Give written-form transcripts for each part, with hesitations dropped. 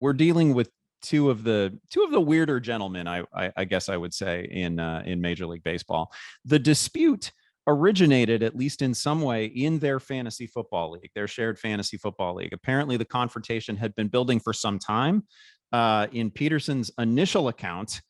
we're dealing with two of the weirder gentlemen, I guess I would say, in Major League Baseball. The dispute originated, at least in some way, in their fantasy football league, their shared fantasy football league. Apparently, the confrontation had been building for some time. In Pederson's initial account,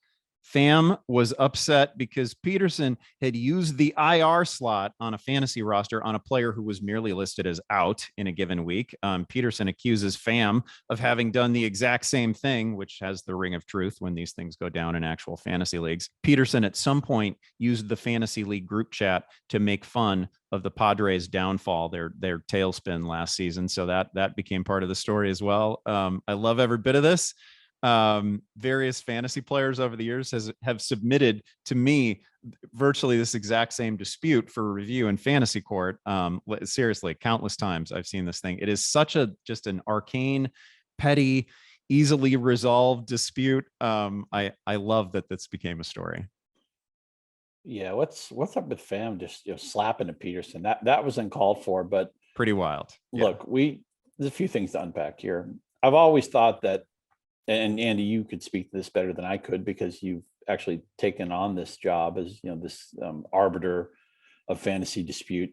Pham was upset because Pederson had used the IR slot on a fantasy roster on a player who was merely listed as out in a given week. Pederson accuses Pham of having done the exact same thing, which has the ring of truth when these things go down in actual fantasy leagues. Pederson at some point used the fantasy league group chat to make fun of the Padres' downfall, their tailspin last season. So that became part of the story as well. I love every bit of this. Various fantasy players over the years have submitted to me virtually this exact same dispute for review in fantasy court. Seriously, countless times I've seen this thing. It is such just an arcane, petty, easily resolved dispute. I love that this became a story. Yeah, what's up with Pham just slapping at Pederson? That was uncalled for, but pretty wild. Look, there's a few things to unpack here. I've always thought that, and Andy, you could speak to this better than I could because you've actually taken on this job as this arbiter of fantasy dispute.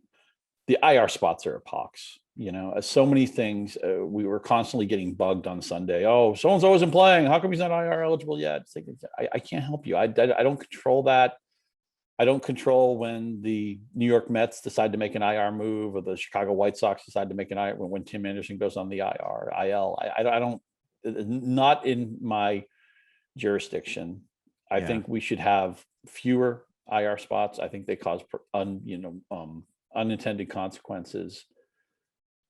The IR spots are a pox. So many things. We were constantly getting bugged on Sunday. Oh, so and so isn't playing. How come he's not IR eligible yet? It's like, I can't help you. I don't control that. I don't control when the New York Mets decide to make an IR move, or the Chicago White Sox decide to make an IR when Tim Anderson goes on the IL. I don't. Not in my jurisdiction. I think we should have fewer IR spots. I think they cause unintended consequences.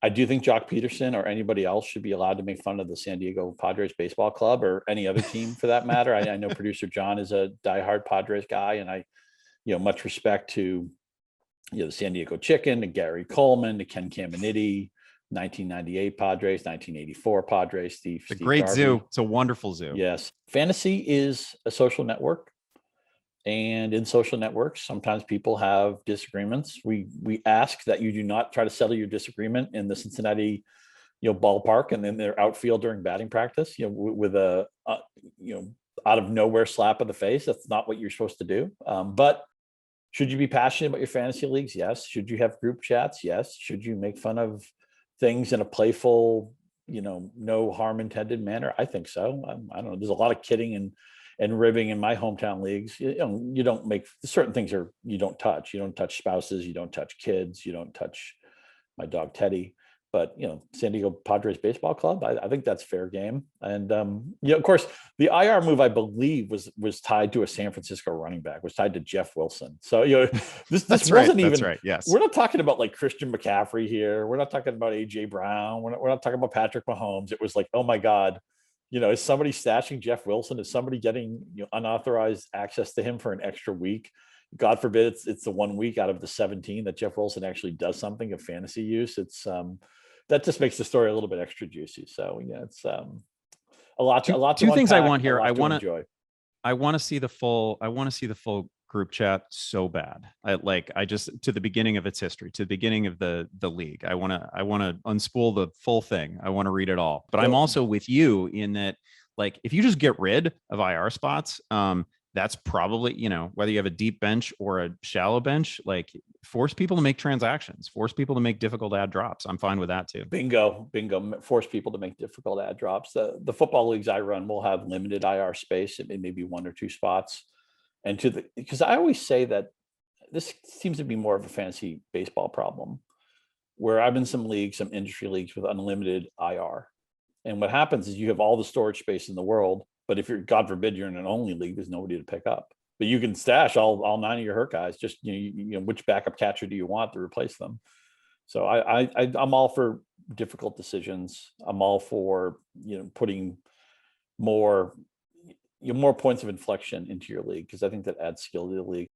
I do think Joc Pederson or anybody else should be allowed to make fun of the San Diego Padres baseball club, or any other team for that matter. I know producer John is a diehard Padres guy, and I, much respect to the San Diego Chicken, to Gary Coleman, to Ken Caminiti, 1998 Padres, 1984 Padres, Steve great Garvey. Zoo. It's a wonderful zoo. Yes. Fantasy is a social network. And in social networks, sometimes people have disagreements. We ask that you do not try to settle your disagreement in the Cincinnati, ballpark, and then their outfield during batting practice, with a, out of nowhere slap in the face. That's not what you're supposed to do. But should you be passionate about your fantasy leagues? Yes. Should you have group chats? Yes. Should you make fun of things in a playful, no harm intended manner? I think so. I don't know. There's a lot of kidding and ribbing in my hometown leagues. You don't make certain things you don't touch. You don't touch spouses. You don't touch kids. You don't touch my dog Teddy. But San Diego Padres baseball club, I think that's fair game. And of course, the IR move, I believe, was tied to a San Francisco running back, was tied to Jeff Wilson. So this wasn't even. That's right. Yes, we're not talking about like Christian McCaffrey here. We're not talking about AJ Brown. We're not talking about Patrick Mahomes. It was like, oh my God, is somebody stashing Jeff Wilson? Is somebody getting unauthorized access to him for an extra week? God forbid it's the 1 week out of the 17 that Jeff Wilson actually does something of fantasy use. It's that just makes the story a little bit extra juicy. So it's a lot. Two things I want here. I want to see the full group chat so bad. I just, to the beginning of its history, to the beginning of the league. I want to unspool the full thing. I want to read it all. But I'm also with you in that, if you just get rid of IR spots, that's probably, whether you have a deep bench or a shallow bench, force people to make transactions, force people to make difficult ad drops. I'm fine with that too. Bingo. Force people to make difficult ad drops. The football leagues I run will have limited IR space. It may be 1 or 2 spots. And because I always say that this seems to be more of a fantasy baseball problem, where I'm in some leagues, some industry leagues with unlimited IR. And what happens is you have all the storage space in the world, but if you're, God forbid, you're in an only league, there's nobody to pick up. But you can stash all 9 of your hurt guys. Just which backup catcher do you want to replace them? So I'm all for difficult decisions. I'm all for putting more points of inflection into your league, because I think that adds skill to the league.